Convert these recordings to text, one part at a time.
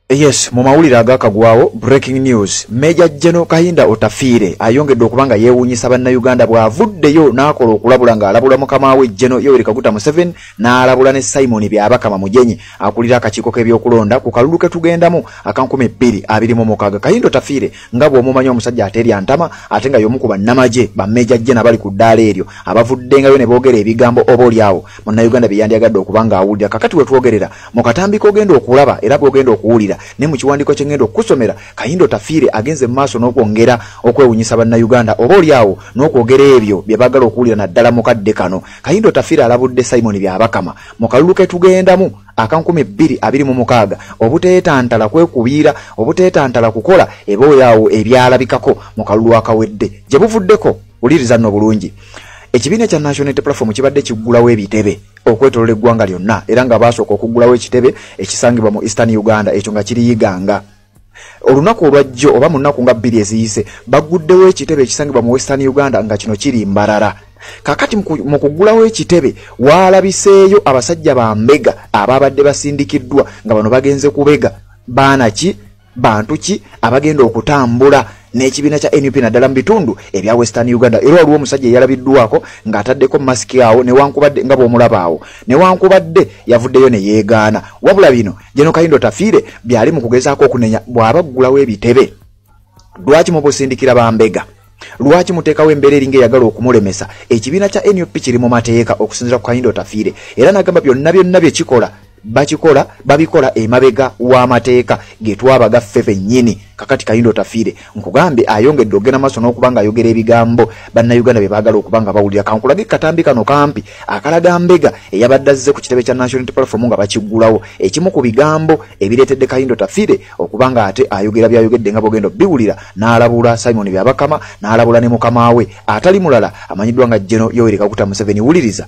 Yes, mu mawulire agakagwawo breaking news. Major General Kahinda Otafiire ayongedde okubanga yeewuunyisa bannayuganda bw'avuddeyo n'akola okulabula ng'alabula mukama we General Yoweri Kaguta Museveni n'alabula ne Simon Byabakama Mujenyi akulira akakiiko k'ebyokulonda ku kalulu ke tugendamu akankumi 2026. Kahinda Otafiire nga bw'omumanyi omusajja ateerya ntama ate nga y'omu ku bannamagye ba Major General bali ku ddaala eryo abavuddengayo ne boogera ebigambo oboolyawo munnayuganda bye yandyagadde okubanga awulira. Kakati we twogerera mu katambiko ogenda okulaba era bw'ogenda okuwulira ne mu kiwandiiko kye ngenda okusomera Kahinda Otafiire agenze maaso n'okwongera okwewunyisa bannayuganda oboolyawo n'okwogera ebyo bye baagala okuwulira naddala mu kadde kano. Kahinda Otafiire alabudde Simon Byabakama mu kalulu ke tugendamu akankumi 2026 obuteetantala kwekubiira obuteetantala kukola ebyolyawo ebyalabikako mu kalulu akawedde gye buvuddeko. Wuliriza nno bulungi. Ekibiina kya National Unity Platform kibadde kiggulawo ebitebe okwetolola eggwanga lyonna era nga baasooka okuggulawo ekitebe ekisangibwa mu Eastern Uganda ekyo nga kiri Iganga. Olunaku olwajjo oba mu nnaku nga 2 eziyise bagguddewo ekitebe ekisangibwa mu Western Uganda nga kino kiri Mbarara. Kakati mu kuggulawo ekitebe waalabiseeyo abasajja ba Mbega ababadde basindikiddwa nga bano bagenze kubega baana ki bantu ki abagenda okutambula n'ekibiina kya NUP naddala mu bitundu ebya Western Uganda. Era waliwo omusajja eyalabiddwako ng'ataddeko masiki awo newankubadde nga bw'omulaba awo newankubadde yavuddeyo ne yeegaana. Wabula bino General Kahinda Otafiire byali mu kugezaako okunenya bw'abaggulawo ebitebe. Lwaki mubusindikira ba Mbega? Lwaki muteekawo embeera eringa eyagala okumulemesa? Ekibiina kya NUP kiri mu mateeka okusinziira ku Kahinda Otafiire era n'agamba byonna bye kikola babikola emabega w'amateeka ge twabaga ffe bennyini. Kakati Kahinda Otafiire nkugambe ayongedde ogenda maaso n'okubanga ayogera ebigambo bannayuganda bye baagala okubanga bawulira. Kankulage katambi kano kampi akalaga Mbega eyabadde azze ku kitebe kya National Unity Platform nga bakiggulawo. Ekimu ku bigambo ebireetedde Kahinda Otafiire okubanga ate ayogera byayogedde nga bwogenda biwulira n'alabula Simon Byabakama n'alabula ne mukama we atali mulala amanyiddwa nga General Yoweri Kaguta Museveni. Wuliriza.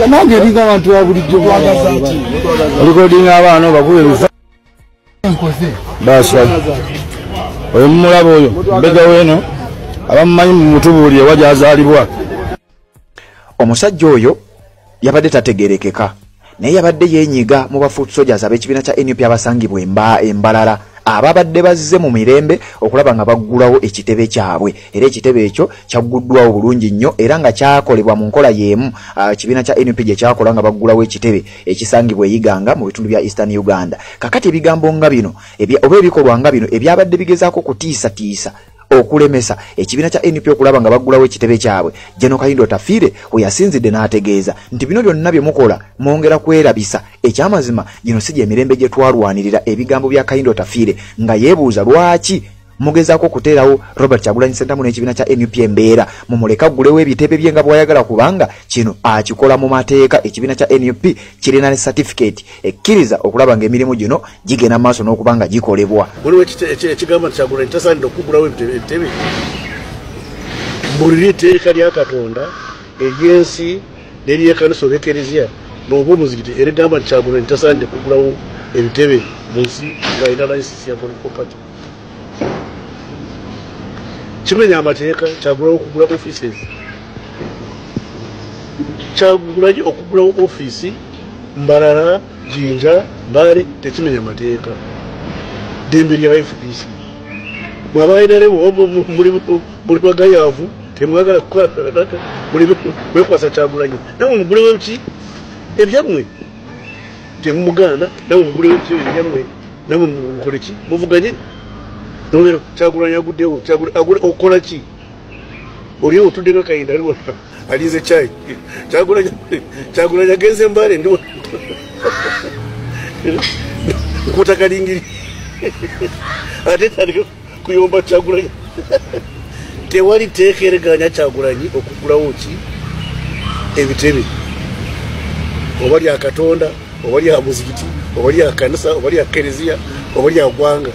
Nange eringa abantu ba bulijjo olikodinga abaana bakuberuza basa oyo mumulaba oyo Mbega weno abamumanyi mu mutubuulire wajazaalibwa. Omusajja oyo yabadde tategerekeka naye yabadde yenyiga mu bafuut soldiers ab'ekibiina kya NUP abasangibwa Embalala ababadde bazze mu mirembe okulaba nga baggulawo ekitebe kyabwe. Era ekitebe ekyo kyagguddwawo bulungi nnyo era nga kyakolebwa mu nkola y'emu ekibiina kya NUP gye kyakola nga baggulawo ekitebe ekisangibwa Iganga mu bitundu bya Eastern Uganda. Kakati ebigambo nga bino oba ebikolwa nga bino ebyabadde bigezaako kutiisatiisa okulemesa ekibiina kya NUP okulaba nga baggulawo ekitebe kyabwe. General Kahinda Otafiire we yasinzidde n'ategeeza nti bino byonna bye mukola mwongera kwerabisa. Ekyamazima gino si gy'emirembe gye twalwanirira. Ebigambo bya Kahinda Otafiire nga yeebuuza lwaki mugezaako okuteerawo Robert Kyagulanyi Ssentamu n'ekibiina kya NUP embeera mumuleka aggulewo ebitebe bye nga bw'ayagala kubanga kino akikola mu mateeka. Ekibiina kya NUP kirina ne certificate ekkiriza okulaba ng'emirimu gino gigenda maaso n'okubanga gikolebwa. Waliwo ekigamba nti Kyagulanyi tasaanidde okuggulawo ebitebe buli liteeka lya Katonda ery'ensi n'ery'ekkanisa oba ekereziya n'oba omuzikiti erigamba nti Kyagulanyi tasaanidde kuggulawo ebitebe mu nsi ng'alina layisisi ya political party. Kimenya amateeka Kyagulanyi okugula offices. Kyagulanyi okugulawo office Mbarara, Jinja, Mbale tekimenya amateeka. Ddembe lya FDC. Mwabaayinale muli bagayaavu temwagala mwekwasa Kyagulanyi. Nawe mugulewo ki ebyammwe temumugaana nawe mugulewo ki ebyammwe nawe mukole ki muvuganye. Nolero Kyagulanyi aguddewo okola ki? Oli otudde nga Kahinda alize chai. Kyagulanyi agenze Mbale ndi nkutakalingiri ate tandika kuyomba Kyagulanyi. Tewali teeka ereganya Kyagulanyi okuggulawo ki ebitebe oba lya Katonda oba lya muzikiti oba lya kanisa oba lya kereziya oba lya ggwanga.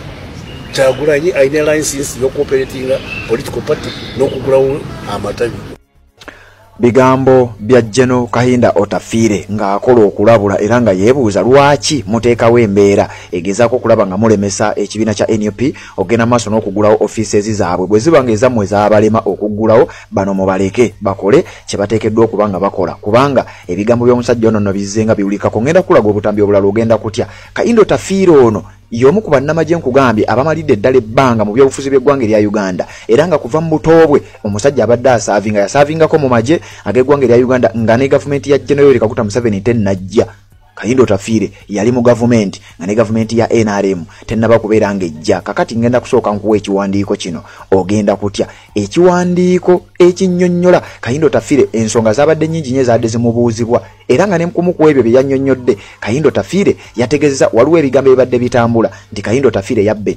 Kyagulanyi alina license y'okoperatinga political party n'okugulawo amatabi. Bigambo bya General Kahinda Otafiire ng'akola okulabula era nga yeebuuza lwaki muteekawo embeera egezaako okulaba nga mulemesa ekibiina kya NUP ogenda maaso n'okugulawo offices zaabwe bwe ziba ng'ezammwe zaabalema okuggulawo bano mubaleke bakole kye bateekeddwa okuba nga bakola kubanga ebigambo by'omusajja ono nno bizze nga biwulikako ngenda kulaga obutambi obulala ogenda kutya. Kahinda Otafiire ono y'omu ku bannamagye nkugambye abamalidde eddala ebbanga mu byobufuzi by'eggwanga erya Uganda era nga kuva mu butoobwe omusajja abadde yasaavingako mu magye ag'eggwanga erya Uganda nga ne gavumenti ya General Yoweri Kaguta Museveni tennajja. Kayindo Otafiire yali mu gavumenti nga ne gavumenti ya NRM tennaba kubeera ng'ejja. Kakati ngenda kusooka nkuwa ekiwandiiko kino ogenda kutya ekiwandiiko ekinnyonnyola Kayindo Otafiire ensonga zabadde nnyingi nnyo ezadde zimubuuzibwa era nga ne kumu ku ebyo bye yannyonnyodde Kayindo Otafiire yategeeza waliwo ebigambo ebibadde bitambula nti Kayindo Otafiire yabba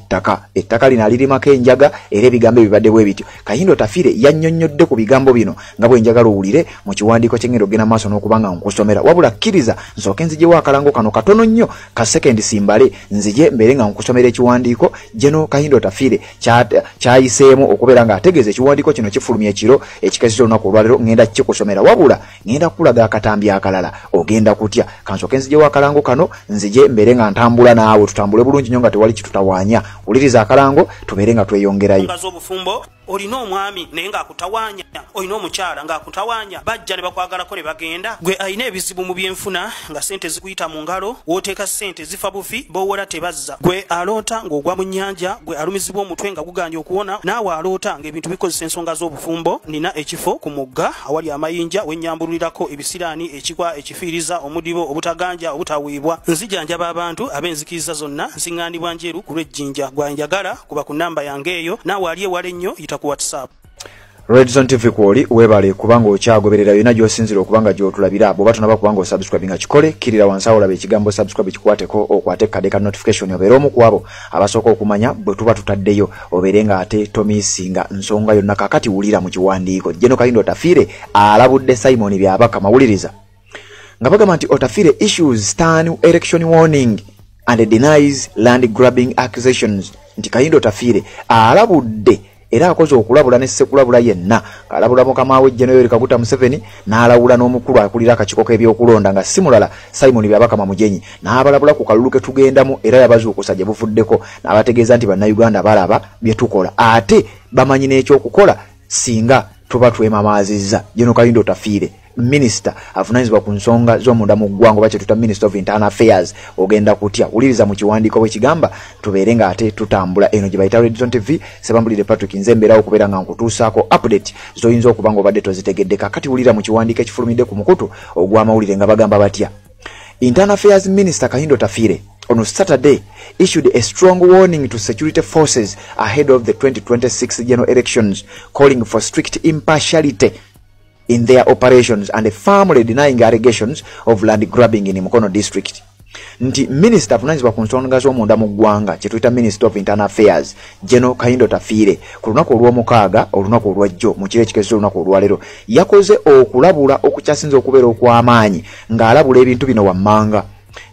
ettaka lino alirimako enjaga era ebigambo ebibadde bwe bityo. Kayindo Otafiire yannyonnyodde ku bigambo bino nga bwe njagala owulire mu kiwandiiko kye ngenda ogenda maaso n'okuba nga nkusomera wabula kkiriza nsooke nzijewo akalango kano katono nnyo ka sekendi simbale nzije mbeere nga nkusomera ekiwandiiko General Kayindo Otafiire kyayiseemu okubeera nga ategeeza ekiwandiiko kino kifulumya ekiro ekikeseza olunaku olwaleero ngenda kikusomera wabula ngenda kulaga akatambi akalala ogenda kutya kansooke nzijewo akalango kano nzije mbeere nga ntambula naawe tutambule bulungi nnyo nga tewali kitutawaanya. Wuliriza akalango tubeere nga tweyongerayo. Olina omwami naye ng'akutawaanya, olina omukyala ng'akutawaanya, bajja ne bakwagalako ne bagenda. Gwe alina ebizibu mu byenfuna nga ssente zikuyita mu ngalo, w'oteeka ssente zifa bufi b'owola tebazza. Gwe aloota ng'ogwa mu nnyanja, gwe alumizibwa omutwe nga guganja okuwona, naawe aloota ng'ebintu bikozesa ensonga z'obufumbo. Nina ekifo ku mugga awali amayinja wennyambulirako ebisiraani, ekikwa, ekifiiriza, omudibo, obutaganja, obutaweebwa. Nzijanjaba abantu ab'enzikiriza zonna, nsiŋŋaanibwa njeru ku lw'ejjinja. Gwanjagala kuba ku nnamba yange eyo, naawe ali ewala ennyo ku WhatsApp. Red Zone TV kwoli webale kubanga okyagoberera yona gy'osinzira okubanga gy'otulabira bw'oba tunaba kubanga osubscribe nga kikole kirira wansi awo olaba ekigambo subscribe kikwateko okwate kadeka notification obeera omu ku abo abasooka okumanya bwe tuba tutaddeyo obeere nga ate tomisinga nsonga yonna. Kakati wulira mu kiwandiiko General Kayindo Otafiire alabudde Simon Byabaka mawuliriza nga bagamba nti Otafiire issues stern election warning and denies land grabbing accusations. Nti Kayindo Otafiire alabudde era akoze okulabula ne sekulabula yenna alabula mukama we General Yoweri Kaguta Museveni n'alawula n'omukulu akulira akakiko k'ebyokulonda nga simulala Simon Byabaka Mamujenyi n'abalabula ku kalulu ke tugendamu era yabazuukusa gye buvuddeko n'abategeeza nti bannayuganda balaba bye tukola ate bamanyi n'ekyokukola singa tuba twemamaazizza. General Kayindo Otafiire Minister avunaanyizibwa ku nsonga z'omunda mu ggwanga oba kye tuta Minister of Internal Affairs ogenda kutya wuliriza mu kiwandiiko bwe kigamba tubeere nga ate tutambula eno gye bayita Red Zone TV Sebambulire Patrick nze mbeerawo okubeera nga nkutuusaako update zoyinza okuba nga obadde tozitegedde. Kakati wulira mu kiwandiiko ekifulumidde ku mukutu ogw'amawulire nga bagamba batya. Internal Affairs Minister Kayindo Otafiire on Saturday issued a strong warning to security forces ahead of the 2026 general elections calling for strict impartiality in their operations and firmly denying allegations of land grabbing in Mukono district. Nti Minister avunaanyizibwa ku nsonga z'omunda mu ggwanga kye tuyita Minister of Internal Affairs General Kayindo Otafiire ku lunaku olw'omukaaga olunaku olwajjo mu kiro ekikeseza olunaku olwaleero yakoze okulabula okukyasinza okubeera okw'amaanyi ng'alabula ebintu bino wammanga.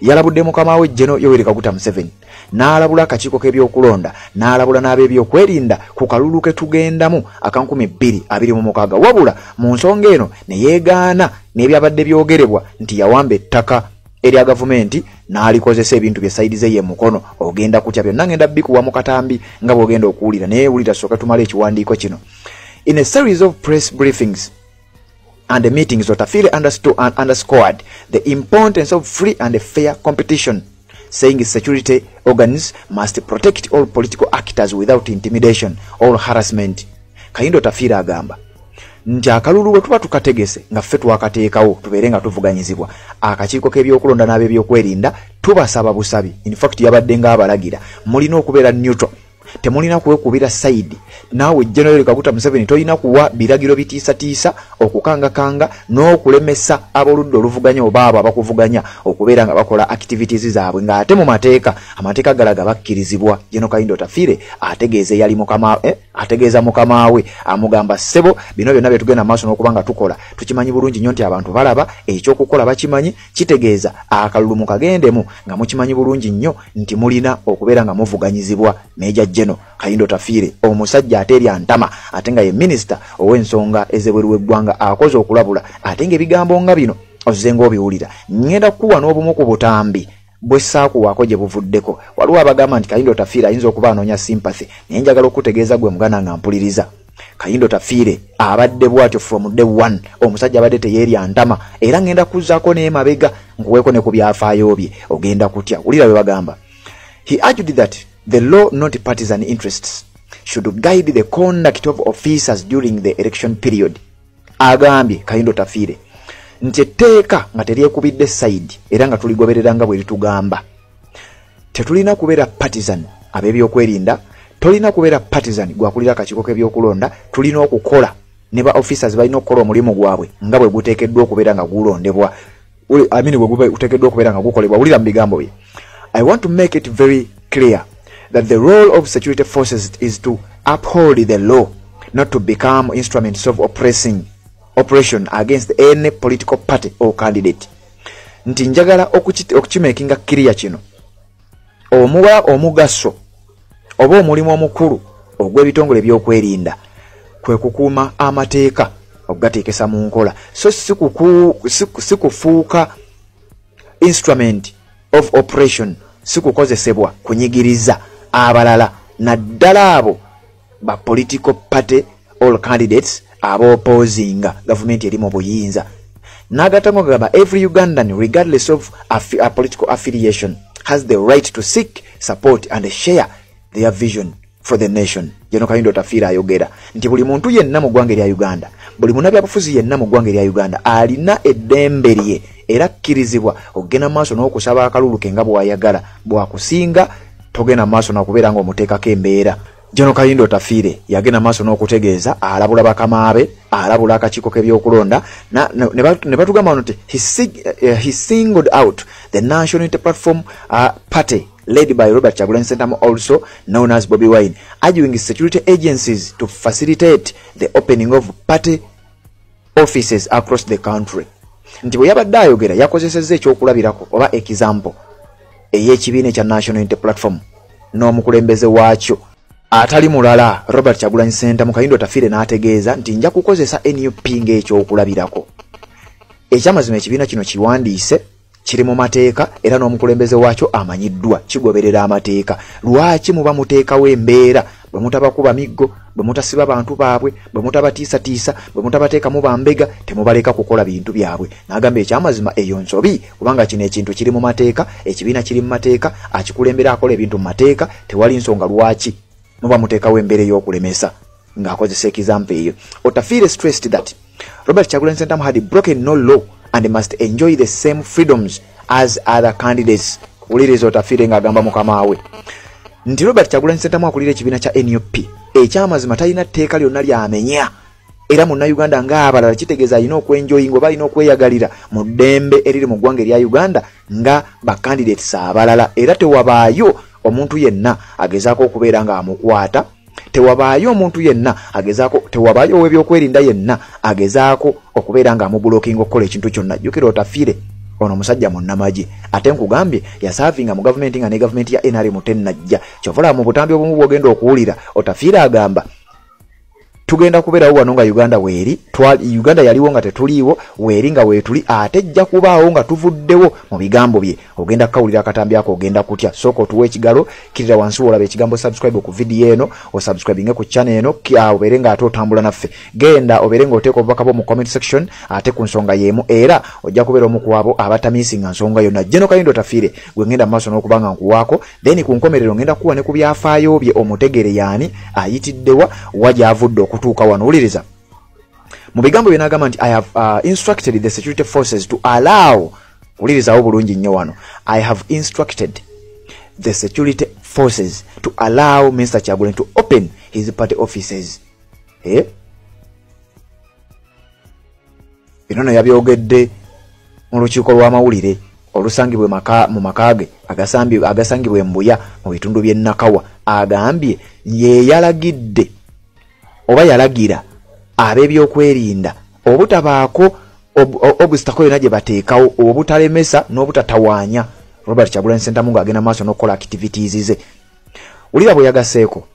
Yalabudde mukama we General Yoweri Kaguta Museveni n'alabula akakiiko k'ebyokulonda n'alabula n'ab'ebyokwerinda ku kalulu ke tugendamu akankumi 2026 wabula mu nsonga eno ne yeegaana n'ebyabadde byogerebwa nti yawamba ettaka erya gavumenti n'alikozesa ebintu bye saidize ye Mukono ogenda kutya byonna ngenda bikuwa mu katambi nga bw'ogenda okuwulira naye wulira sooka tumala ekiwandiiko kino. In a series of press briefings and the meetings, Otafiire underscored the importance of free and fair competition, saying security organs must protect all political actors without intimidation or harassment. Kayindo Otafiire agamba nti akalulu bwe tuba tukategese nga ffe twakateekawo tubeere nga tuvuganyizibwa akakiiko k'ebyokulonda n'ab'ebyokwerinda tubasaba busabi. In fact yabadde ng'abalagira mulina okubeera neutral, temulina kwekubira side. Naawe General Yoweri Kaguta Museveni tolina kuwa biragiro bitiisatiisa okukangakanga n'okulemesa aboludda oluvuganya oba abo abakuvuganya okubeera nga bakola activities zaabwe ng'ate mu amateeka galaga bakkirizibwa. General Kayindo Otafiire ategeeza mukama we amugamba ssebo bino byonna bye tugenda maaso n'okuba nga tukola tukimanyi bulungi nnyo nti abantu balaba ekyokukola bakimanyi kitegeeza akalulu mukagendemu nga mukimanyi bulungi nnyo nti mulina okubeera nga muvuganyizibwa. Meja General Kayindo Otafiire omusajja ate erya ntama ate nga ye Minister ow'ensonga ez'ebweru w'eggwanga akoze okulabula ate ng'ebigambo nga bino ozzenga obiwulira ngenda kukuwa n'obumu ku butambi bwe saakuwaako gye buvuddeko. Waliwo abagamba nti Kayindo Otafiire ayinza okuba anoonya sympathy naye njagala okutegeeza gwe mugana nga mpuliriza. Kayindo Otafiire abadde bw'atyo from day one omusajja abadde teyeerya ntama era ngenda kuzzaako n'emabega nkuweeko ne ku byafaayo bye ogenda kutya. Wulira bwe bagamba He argued that the law, not partisan interests, should guide the conduct of officers during the election period. Agambye Kayindo Tafiire nti etteeka nga teryekubidde side era nga tuligoberera nga bwe litugamba. Tetulina kubeera partisan ab'ebyokwerinda, tolina kubeera partisan gwakulira akakiiko k'ebyokulonda, tulina okukola ne ba officers balina okukola omulimu gwabwe nga bwe guteekeddwa okubeera nga gulondebwa. Bwe guteekeddwa okubeera nga gukolebwa. Wulira mu bigambo bye. I want to make it very clear that the role of security forces is to uphold the law, not to become instruments of oppression against any political party or candidate. Nti njagala okukimakinga clear kino. Omuwa omugaso oba omulimu omukulu ogw'ebitongole ebyokwerinda kwe kukuuma amateeka okugateekesa mu nkola, so sikufuuka instrument of oppression, sikukozesebwa kunyigiriza abalala naddala abo ba political party or candidates abo opposing government eri mu buyinza. N'agatango gamba every Ugandan regardless of a political affiliation has the right to seek support and share their vision for the nation. Jeno Kayindo Tafiire ayogera nti buli muntu yenna mu ggwanga erya Uganda, buli munnabyabufuzi yenna mu ggwanga erya Uganda alina eddembe lye era akkirizibwa okugenda maaso n'okusaba akalulu ke nga bw'ayagala, bwakusinga togenda maaso n'okubeera ng'omuteekako embeera. Jeno Kayindo Tafiire yagenda maaso n'okutegeeza alabula bakamaabe, alabula akakiiko k'ebyokulonda ne batugamba nti he singled out the National Unity Platform party led by Robert Kyagulanyi Ssentamu, also known as Bobi Wine, arguing security agencies to facilitate the opening of party offices across the country. Nti bwe yabadde ayogera yakozesezza ekyokulabirako oba example ey'ekibiina ekya National Unity Platform n'omukulembeze waakyo atali mulala Robert Kyagulanyi Ssentamu. Kayindo Tafiire n'ategeeza nti nja kukozesa NUP ng'ekyokulabirako. Ekyamazima ekibiina kino kiwandiise, kiri mu mateeka era n'omukulembeze waakyo amanyiddwa, kigoberera amateeka. Lwaki muba muteekawo embeera bwe mutabakuba miggo, bwe mutasiba bantu baabwe, bwe mutabatiisatiisa, bwe mutabateekamu bambega, temubaleka kukola bintu byabwe? N'agamba ekyamazima eyo nsobi, kubanga kino ekintu kiri mu mateeka, ekibiina kiri mu mateeka, akikulembera akola ebintu mu mateeka, tewali nsonga lwaki muba muteekawo embeera ey'okulemesa. Ng'akozesa example eyo. Tafiire stressed that Robert Kyagulanyi Ssentamu had broken no law and must enjoy the same freedoms as other candidates. Uliriza Tafiire ng'agamba mukama we nti Robert Kyagulanyi Ssentamu akulira ekibiina kya NUP ekyamazima talina tteeka lyonna ly'amenya, era munnayuganda ng'abalala kitegeeza alina okwenjoyinga oba alina okweyagalira mu ddembe eriri mu ggwanga erya Uganda nga bacandidates abalala, era tewabaayo omuntu yenna agezaako okubeera ng'amukwata, tewabaayo omuntu yenna tewabaayo ow'ebyokwerinda yenna agezaako okubeera ng'amubulookinga okukola ekintu kyonna. Jjukira Tafiire ono musajja munnamagye, ate nkugambye yasaavinga mu gavumenti nga ne gavumenti ya NRM tennajja. Kyovola mu butambi obumu bw'ogenda okuwulira Tafiire agamba tugenda kubeerawo wano nga Uganda weeri, Uganda yaliwo nga tetuliiwo, weeri nga weetuli, ate ejja kubaawo nga tuvuddewo. Mu bigambo bye ogenda kukawulira akatambi ako ogenda kutya. Sooka otuwa ekigalo, kirira wansi olaba ekigambo subscribe ku video eno, osubscribinge ku channel eno, obeere ng'ate otambula naffe. Genda obeere ng'oteeka obubaka bwo mu comment section ate ku nsonga y'emu, era ojja kubeera omu ku abo abatamiisinga nsonga yonna. Jeno Kayindo Tafiire gwe ngenda mu maaso n'okuba nga nkuwaako, then ku nkomerero ngenda kuwa ne ku byafaayo bye omutegere yaani ayitiddewa wa gy'avudde okutuuka wano. Uliriza mu bigambo bye n'agamba nti I have instructed the security forces to allow, ulirizawo bulungi nnyo wano, I have instructed the security forces to allow Mr. Kyagulanyi to open his party offices. Bino no yabyogedde mu lukiiko lw'amawulire olusangibwe mu makaage agasangibwe Mbuya mu bitundu by'e Nakawa. Agambye ye yalagidde oba yalagira ab'ebyokwerinda obutabaako obusitako yonna gye bateekawo, obutalemesa n'obutatawaanya Robert Kyagulanyi Ssentamu ng'agenda maaso n'okukola activities ze. Ulira bwe yagaseeko,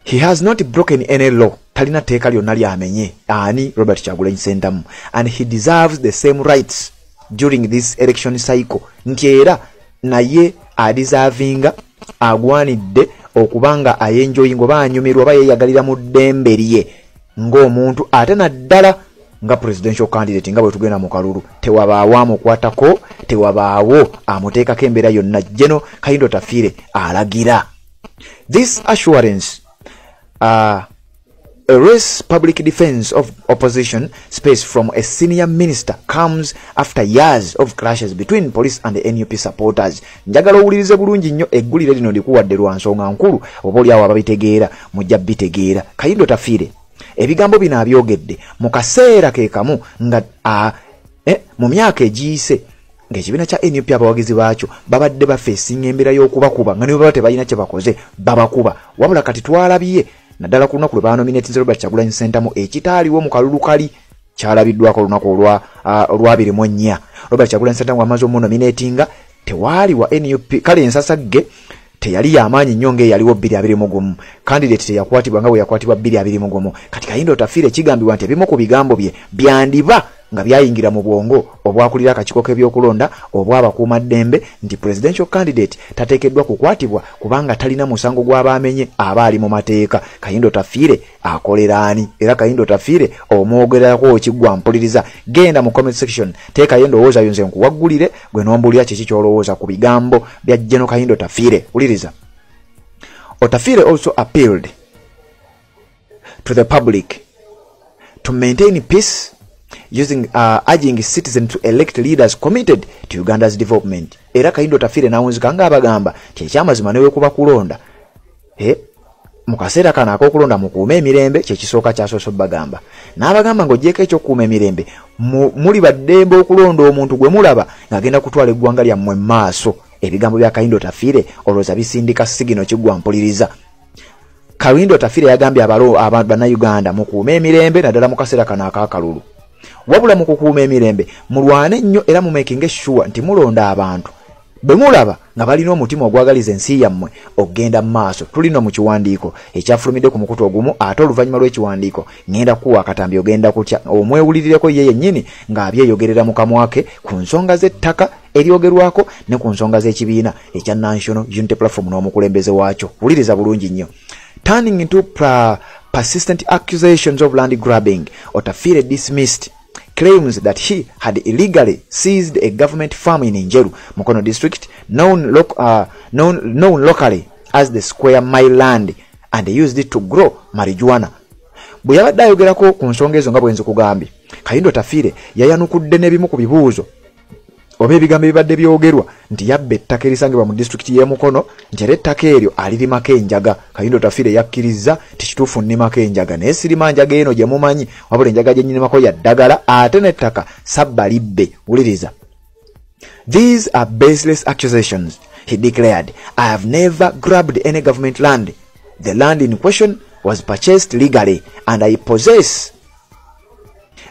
he has not broken any law, talina tteeka lyonna lyamenye ani Robert Kyagulanyi Ssentamu, and he deserves the same rights during this election cycle. Nti era naye adeservinga, agwanidde okubanga ayenjoyinga oba anyumirwa oba yeyagalira mu ddembe lye ng'omuntu, ate naddala nga presidential candidate nga bwe tugenda mu kalulu tewabaawo amukwatako tewabaawo amuteekako embeera yonna General Kayindo Tafiire alagira. This assurance arrests public defense of opposition space from a senior minister comes after years of clashes between police and the NUP supporters. Njagala owulirize bulungi nnyo eggulire lino ndikuwadde lwa nsonga nkulu oba oli awo ababitegeera mujja bitegeera. Kayindo Tafiire ebigambo bino abyogedde mu kaseera ke kamu nga mu myaka egiyise ng'ekibiina kya NUP abawagizi baakyo babadde bafeesinga embeera y'okubakuba nga ne baba tebalina kye bakoze babakuba. Wabula kati twalabye naddala ku lunaku lwe baanominatinze Robert Kyagulanyi Ssentamu ekitaaliwo mu kalulu kali kyalabiddwako olunaku olwa 24. Robert Kyagulanyi Ssentamu amaze omunominatinga tewaali wa NUP kale ensasagge teyali y'amaanyi nnyo ng'eyaliwo 221 candidate teyakwatibwa nga bwe yakwatibwa 221. Kati Kayindo Tafiire kigambibwa nti ebimu ku bigambo bye byandiba nga byayingira mu bwongo obwakulira akakiiko k'ebyokulonda obw'abakuumaddembe nti presidential candidate tateekeddwa kukwatibwa kubanga talina musango gw'abaamenye aba ali mu mateeka. Kayindo Tafiire akolera ani? Era Kayindo Tafiire omwogerako okiggwa mpuliriza. Genda mu comment section teekayo endowooza yo nze nkuwaggulire gwe n'ombulira kiki ky'olowooza ku bigambo bya General Kayindo Tafiire. Uliriza. Tafiire also appealed to the public to maintain peace, urging citizens to elect leaders committed to Uganda's development. Era Kayindo Tafiire nawunzika nga abagamba ky'ekyamazima newe kuba kulonda mu kaseera kana ak'okulonda mukuume emirembe kyekisooka kyasoose bagamba n'abagamba ng'ogyeko ekyokukuuma emirembe muli baddembe okulonda omuntu gwe mulaba ng'agenda kutwala eggwanga lyammwe mu maaso. Ebigambo bya Kayindo Tafiire olowooza bisindika sigino kiggwa mpuliriza. Kayindo Tafiire yagambye abantu bannayuganda mukuume emirembe naddala mu kaseera kana ak'akalulu. Wabula mu kukuuma emirembe mulwane nnyo era mu making sure nti mulonda abantu bwe mulaba nga balina omutima ogwagaliza ensi yammwe okgenda mu maaso. Tulina mu kiwandiiko ekyafulumidde ku mukutu ogumu ate oluvannyuma lw'ekiwandiiko ngenda kuwa akatambi ogenda kutya omwewulirireko ye yennyini ng'abyeyogerera mu kamwa ke ku nsonga z'ettaka eryogerwako ne ku nsonga z'ekibiina ekya National Unity Platform n'omukulembeze waakyo. Wuliriza bulungi nnyo. Turning into persistent accusations of land grabbing, Tafiire dismissed claims that he had illegally seized a government farm in Njeru, Mukono district, known locally as the Square Mile land, and used it to grow marijuana. Bwe yabadde ayogerako ku nsonga ezo nga bwe nzikugambye, Kayindo Tafiire yayanukudde n'ebimu ku bibuuzo oba ebigambo ebibadde byogerwa nti yabba ettaka erisangibwa mu disitulikiti y'e Mukono nti era ettaka eryo alirimako enjaga. Kayindo Tafiire yakkiriza ti kituufu nnimako enjaga naye sirima njaga eno gye mumanyi wabula enjaga gye nnyinimako ya ddagala ate n'ettaka sabba libbe. Wuliriza. These are baseless accusations, he declared. I have never grabbed any government land. The land in question was purchased legally and I possess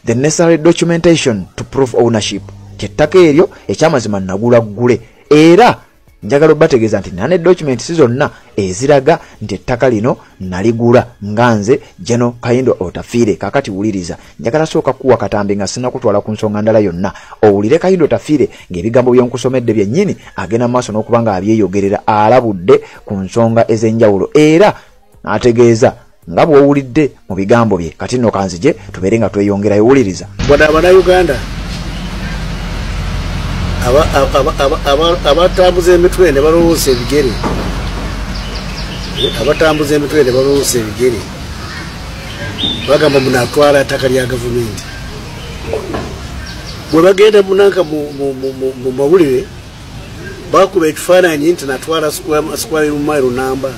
the necessary documentation to prove ownership. Ettaka eryo ekyamazima nagula ggule era njagala obategeeza nti nane documents zonna eziraga nti ettaka lino naligula nga nze General Kayindo Tafiire. Kakati wuliriza, njagala sooka kuwa katambi nga sina kutwala ku nsonga ndala yonna owulire Kayindo Tafiire ng'ebigambo by'onkusomedde byennyini agenda mu maaso n'okuba nga abyeyogerera alabudde ku nsonga ez'enjawulo era n'ategeeza nga bw'owulidde mu bigambo bye. Kati nno kanzije tubeere nga tweyongerayo. Wuliriza. Bannayuganda abatambuza emitwe ne balowoosa ebigere, abatambuza emitwe ne balowoosa ebigere bagamba munaatwala ettaka lya gavumenti. Bwe bagenda munanka mu mawulire bakuba ekifaananyi nti natwala square mile namba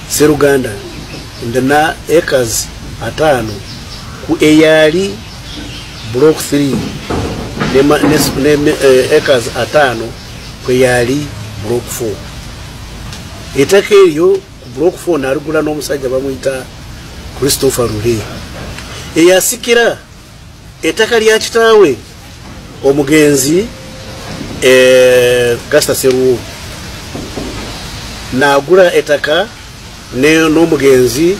Seruganda ndina acres 5 ku eyali block 3 ne acres 5 kwe yali block 4. Ettaka eryo ku block 4 naligula n'omusajja bamuyita Christopher Rule eyasikira ettaka lya kitaawe omugenzi Gasta Seruwo n'agula ettaka n'omugenzi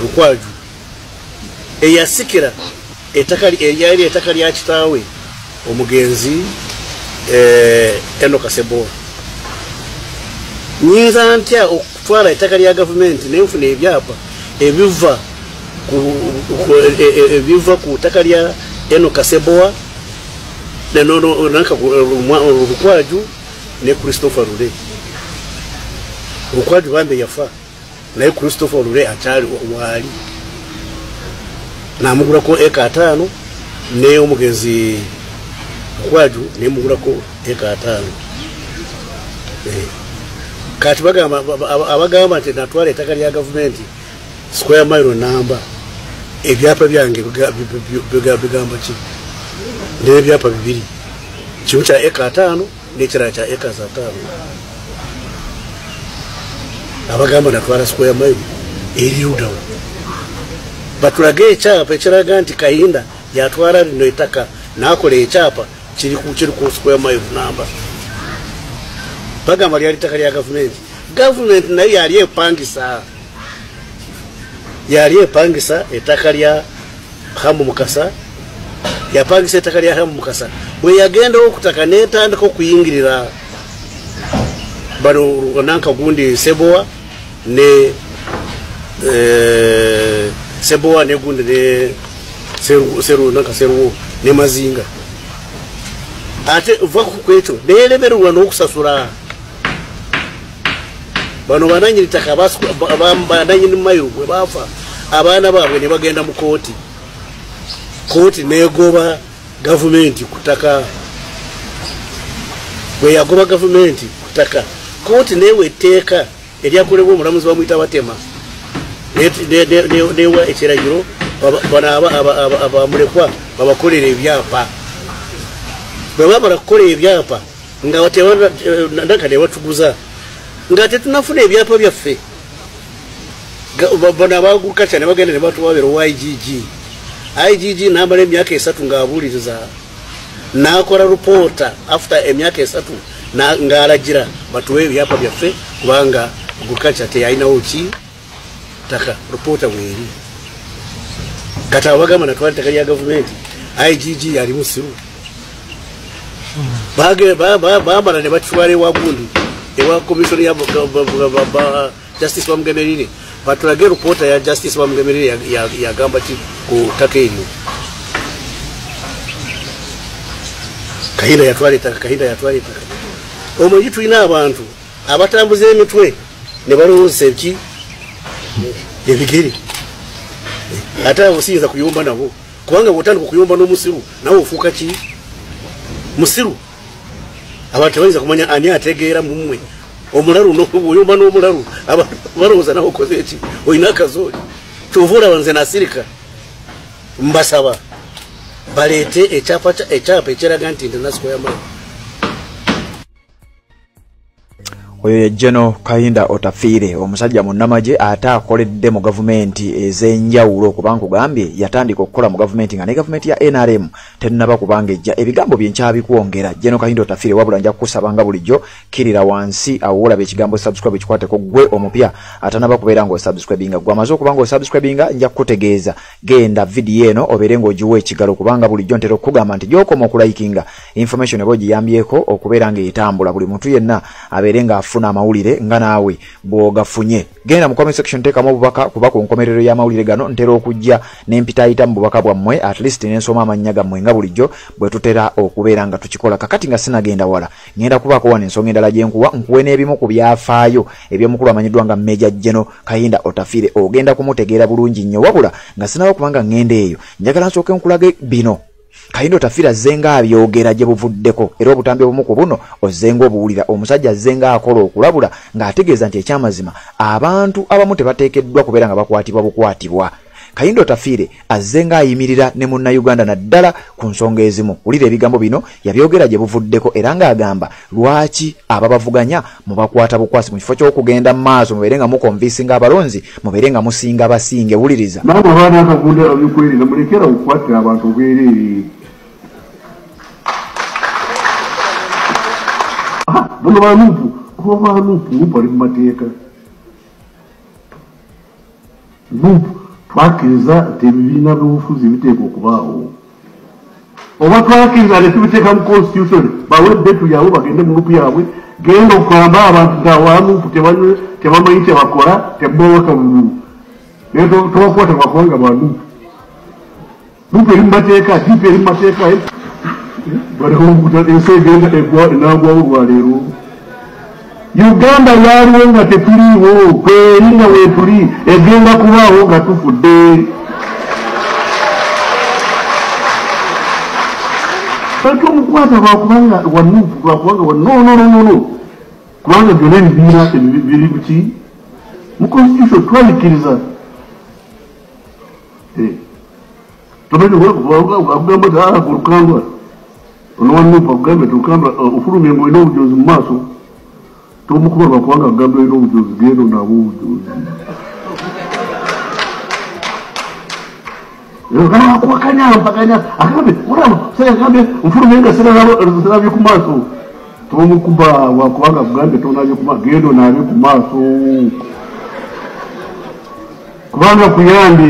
Rukwaju eyasikira eryali ettaka lya kitaawe omugenzi Enoch Kasebora. Nyinza ntya okutwala ettaka lya gavumenti nenfuna ebyapa ebiva viva ku takalya eno Kaseboa no nanka Rukwaju ne Christopher Rule Rukwaju bambe yafa na Christopher Rule atali wali na mugura ko eka 5 ne omugezi Rukwaju ne mugura ko eka 5 kati abagamba nti natwala ettaka lya government square mile number ebyapa byange bigamba ki n'ebyapa bibiri kimu kya eka 5 n'ekirala kya eka 5 abagamba natwala square mile erirudawo batulage ekyapa ekiraga nti Kahinda yatwala lino ettaka n'akola ekyapa kiri ku square mile number bagamba lyali ettaka lya government nayo yali epangisa ettaka lya Hamu Mukasa yapangisa ettaka lya Hamu Mukasa bwe yagenda okutaka netandika okuyingirira bano nanka gundi Seboa ne Seboa ne gundi ne seru nanka seru ne Mazinga ate uva kukwecho nelemerwa n'okusasula bano bananyiri taka bananyiri mayo bwe bafa abana baabwe ne bagenda mu kooti negoba government kutaka bwe yagoba government kutaka kooti newe teeka eryakolebwa omulamuzi bamuyita Batema newa ekiragiro bana abamulekwa babakolera ebyapa bwe bamala kukola ebyapa nga ndaka ne batuguza nga tetunafuna ebyapa byaffe bana bagulkacha ne bagenda ne batuwabira IGG namala emyaka 3 ng'abuuliriza n'akola reporter after emyaka 3 ng'alagira batuwe ebyapa byaffe kubanga agulkacha teyalinawo ki taka reporter bweri kati abagamba natwala ettaka lya government IGG yali musiru bamala ne batwala ewa gundi ewa commission ya Justice Bamugemerire batulage reporter ya Justice Bamugemerire yagamba ki ku ttaka eryo Kahinda yatwala ettaka omanyi tulina abantu abatambuza emitwe ne balowooza ki ebigere ate osinza kuyomba nabo kubanga bw'otandika okuyomba n'omusiru nawe ofuuka ki musiru abantu bayinza kumanya ani ategeera mumwe omulalu n'okuyomba n'omulalu balowooza nawe okoze eki olina akazooli kyova banze nasirika mbasaba baleete ekyapa ekiraga nti international yamala oyo ye General Kahinda Otafiire omusajja munnamaje ate akoledde mu gavumenti ez'enjawulo kubanga kugambye yatandika okukola mu gavumenti nga ne gavumenti ya NRM tennaba kubanga ejja ebigambo byenkyabikwongera General Kahinda Otafiire wabula nja kusabanga bulijjo kirira wansi awolaba ekigambo subscribe kikwateko gwe omupya atanaba kubeera ng'osubscribinga gwe amaze okuba ng'osubscribinga nja kukutegeeza genda video eno obeere ng'ogiwa ekigalo kubanga bulijjo ntera okukugamba nti gy'okoma okulayikinga information eba ogiyambyeko okubeera ng'etambula buli muntu yenna abeere nga funa amawulire nga naawe bw'ogafunye genda mu comment section teekamu obubaka kuba ku nkomerero y'amawulire gano ntera okujja n'empitayita mu bubaka bwammwe at least n'ensoma amannya gammwe nga bulijjo bwe tutera okubeera nga tukikola kakati nga sinagenda wala ngenda kubaako wano ensonga endala gye nkuwe n'ebimu ku byafaayo eby'omukulu amanyiddwa nga Major General Kahinda Otafiire ogenda kumutegeera bulungi nnyo wabula nga sinaba kubanga ngenda eyo njagala nsooke nkulage bino Kahinda Otafiire azzenga abyogera gye buvuddeko era obutambi obumu ku buno ozzenga obuwulira omusajja azzenga akola okulabula ng'ategeeza nti ekyamazima abantu abamu tebateekeddwa kubeera nga bukwatibwa Kahinda Otafiire azzenga ayimirira ne munnayuganda naddala ku nsonga ezimu wulira ebigambo bino yabyogera gye buvuddeko era ng'agamba lwaki ababavuganya mu bakwata bukwasi mu kifo ky'okugenda mu maaso mubeere nga mukonvinsinga abalonzi mubeere nga musinga basinge wuliriza nabo abaana akagunda abikwerinda mulekera okukwatira abantu obwereere bano banuupu oba banuupu ali mu mateeka nuupu twakiriza nti ebibiina by'obufuzi biteeka okubaawo oba twakiriza ne tubiteeka mu constitution bawe betu yaabwe bagende mu lupu yaabwe genda okugamba abantu nti awanuupu tebamanyi kyebakola tebawaka bululu Neto tuwakwata kwakwanga bantu. Nupe limateka, tipe limateka. Bari humukuta ese genda egwa inagwa urwalero. Uganda yari nga tetuliwo kweringa wetuli egenda kubaho nga tufudde. Batu omukwata bakubanga wanufu bakubanga no. Kubanga byonna ebibiina biri buki mu constitution twalikiriza. Tomanyi okugamba nti kulukandwa ono wanufu akugambe tulukandwa ofulumye ng'olina obujozi mu maaso tomukuba bakubanga akugambe olina obujozi gendo nabo obujozi. Akakanya akambe murano sasa kambe mfulumye nga sirabye ku maaso tomukuba wakubanga akugambe tonabye ku maaso gendo nabye ku maaso kubanga kuyambe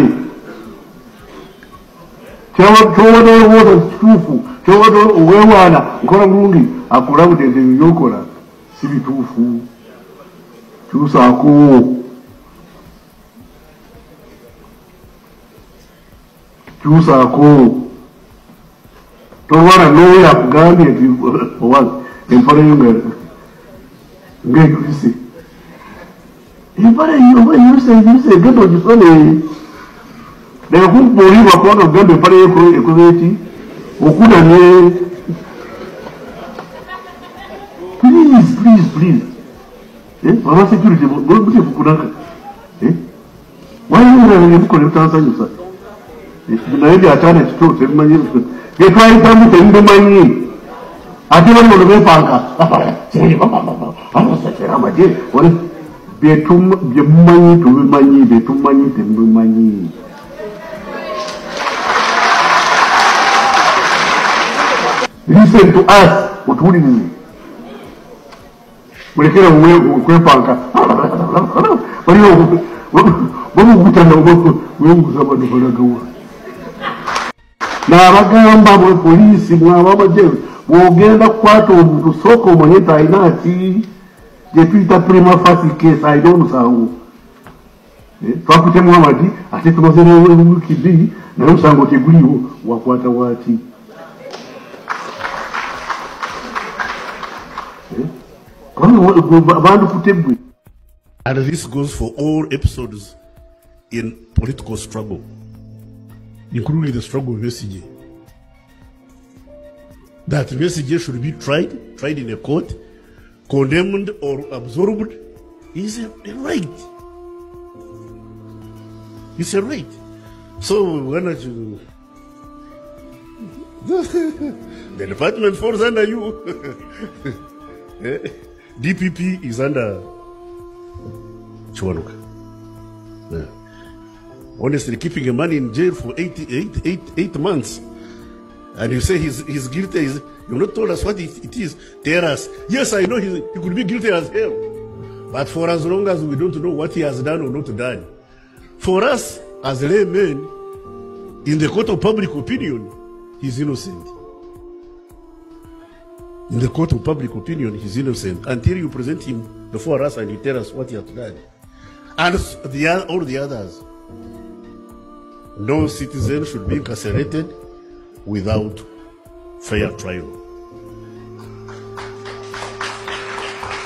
kyowada olowooza kituufu kyowada oweewaana nkola bulungi akulabudde nti ebyokola si bituufu kyusaako tolwala noyo akugambye nti empale yo ng'eyulise empale eyulise egenda ogisone naye kumbuulirwa kubanga kugamba empale ekoze eki okudane. Please baba security mutefukunaka wayimura ebukole butansanyusa naye byataana ekitoo tebimanyi byetwayitamu tebimanyi ate bali ono bepanka amaje byemumanyi tubimanyi byetumanyi temubimanyi. Listen to us utuwulirize mulekera kwepanka baliwo bamugutana wemuguza bantu balagawa n'abagamba bwe poliisi mwabamaje bwogenda kukwata omuntu sooka omanye nti alina ati gye tuyita prima facie case alina omusango twakutemu amadi ate tumaze n'ewiki bbiri naye omusango teguliwo wakwata waaki. And this goes for all episodes in political struggle, including the struggle of Besigye. That Besigye should be tried in a court, condemned or absorbed, is a right. It's a right. So why not you? The department falls under you. DPP is under Chiwanuka. Yeah. Honestly, keeping a man in jail for 8 months, and you say he's guilty. You've not told us what it is. Tell us. Yes, I know he could be guilty as hell, but for as long as we don't know what he has done or not done, for us as laymen, in the court of public opinion, he's innocent. In the court of public opinion, he's innocent until you present him before us and you tell us what he has done. And all the others. No citizen should be incarcerated without fair trial.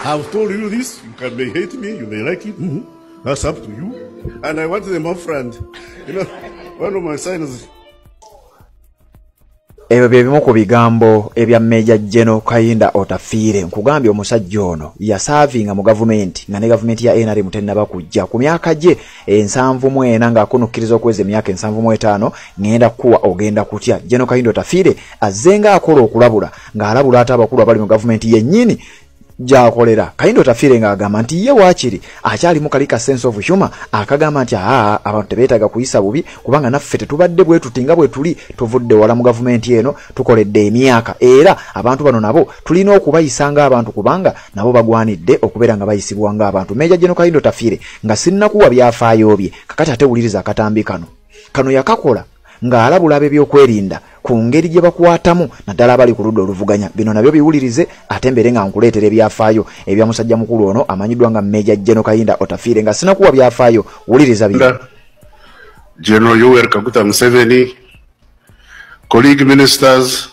I've told you this. You may hate me, you may like it. That's up to you. And I want them upfront. You know, one of my sons. Ebyo bye bimu ku bigambo ebya Major General Kayinda Otafiire nkugambye omusajja ono yasaavinga mu gavumenti nga ne gavumenti ya NRM tennaba kujja ku myaka gye 74 ng'akunukkiriza okweza emyaka 75 ngenda kuwa ogenda kutya. General Kayinda Otafiire azzenga akola okulabula ng'alabula ate abakulu abali mu gavumenti yennyini jakolera. Kayinda Otafiire ng'agamba nti ye waakiri akyali mu kalika sense of humor akagamba nti abantu tebeetaga kuyisa bubi kubanga naffe tetubadde bwe tutinga bwe tuli tuvudde wala mu gavumenti eno tukoledde emyaka era abantu bano nabo tulina okubayisanga abantu kubanga nabo bagwanidde okubeera nga bayisibwa nga abantu. Major General Kayinda Otafiire nga sinnakuwa byafaayo bye kakati ate wuliriza akatambi kano yakakola ng'alabula ebyokwerinda ku ngeri gye bakwatamu naddala abali ku ludda oluvuganya. Bino nabyo biwulirize ate mbere nga nkuleetera ebyafaayo ebya musajja mukulu ono amanyiddwa nga Major General Kayinda Otafiire nga sinakuwa byafaayo wuliriza bino. General Yoweri Kaguta Museveni, colleague ministers,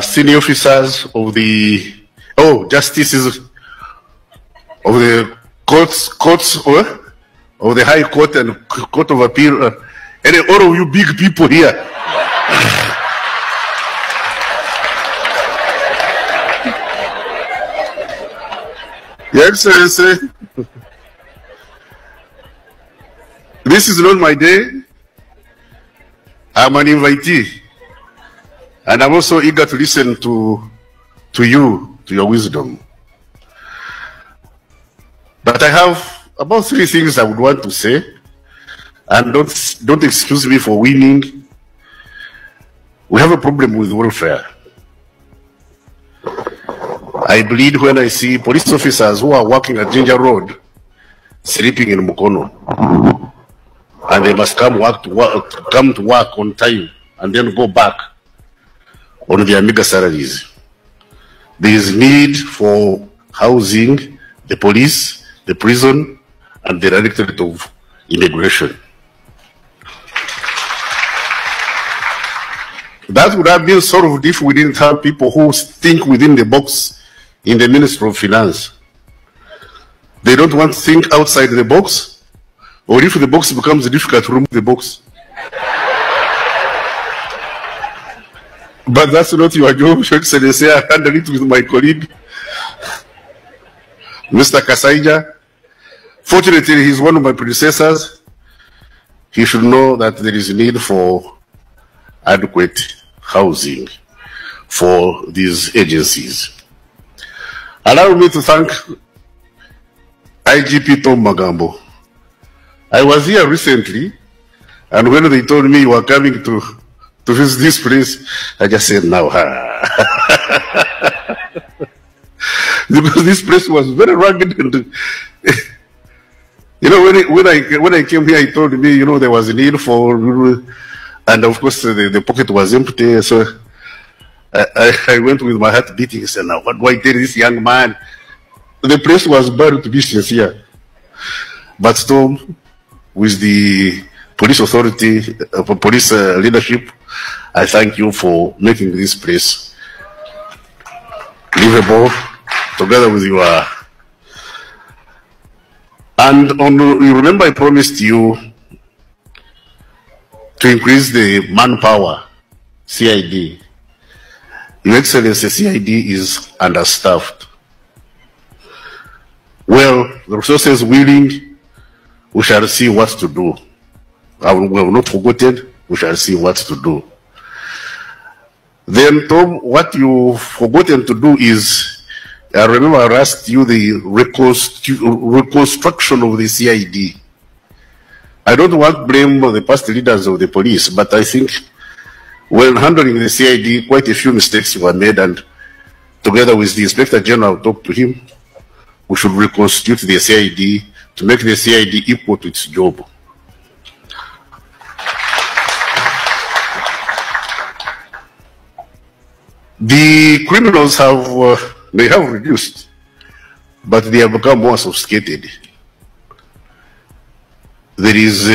senior officers of the, justices of the courts of the High Court and Court of Appeal, and all of you big people here. Your Excellency, this is not my day. I'm an invitee, and I'm also eager to listen to you, to your wisdom. But I have about 3 things I would want to say, and don't excuse me for winning. We have a problem with welfare. I bleed when I see police officers who are working at Ginger Road sleeping in Mukono, and they must come to work on time and then go back on their meager salaries. There is need for housing the police, the prison, and the Directorate of Immigration. That would have been solved if we didn't have people who think within the box in the Ministry of Finance. They don't want to think outside the box, or if the box becomes difficult, remove the box. But that's not your job, Your Excellency. I handle it with my colleague, Mr. Kasaija. Fortunately, he's one of my predecessors. He should know that there is need for adequate housing for these agencies. Allow me to thank IGP Tom Magambo. I was here recently, and when they told me you were coming to visit this place, I just said, now, because this place was very rugged. And, you know, when I came here, he told me, you know, there was a need for, and of course the pocket was empty. So I went with my heart beating and said, now, what do I tell this young man? The place was bad, to be sincere. But Tom, with the police authority, police leadership, I thank you for making this place livable, together with your... And you remember I promised you to increase the manpower, CID. Your Excellency, CID is understaffed. Well, the resources willing, we shall see what to do. We have not forgotten, we shall see what to do. Then, Tom, what you've forgotten to do is, I remember I asked you the reconstruction of the CID. I don't want to blame the past leaders of the police, but I think when handling the CID, quite a few mistakes were made, and together with the Inspector General, I talked to him. We should reconstitute the CID to make the CID equal to its job. The criminals they have reduced, but they have become more sophisticated. There is,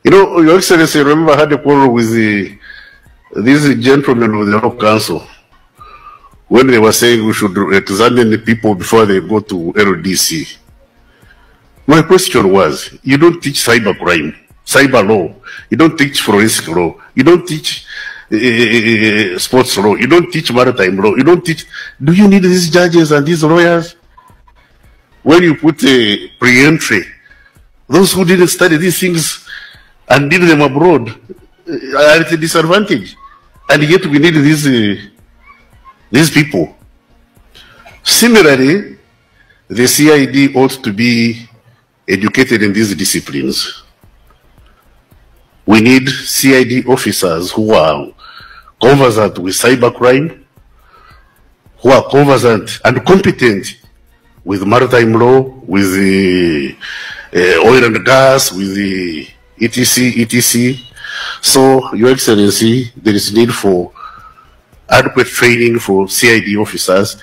you know, Your Excellency, remember I had a quarrel with these gentlemen of the Law Council when they were saying we should examine the people before they go to LDC. My question was, you don't teach cyber crime, cyber law, you don't teach forensic law, you don't teach sports law, you don't teach maritime law, you don't teach... Do you need these judges and these lawyers? When you put a pre-entry, those who didn't study these things and did them abroad are at a disadvantage. And yet we need these people. Similarly, the CID ought to be educated in these disciplines. We need CID officers who are conversant with cybercrime, who are conversant and competent with maritime law, with the oil and gas, with the etc. So, Your Excellency, there is need for adequate training for CID officers,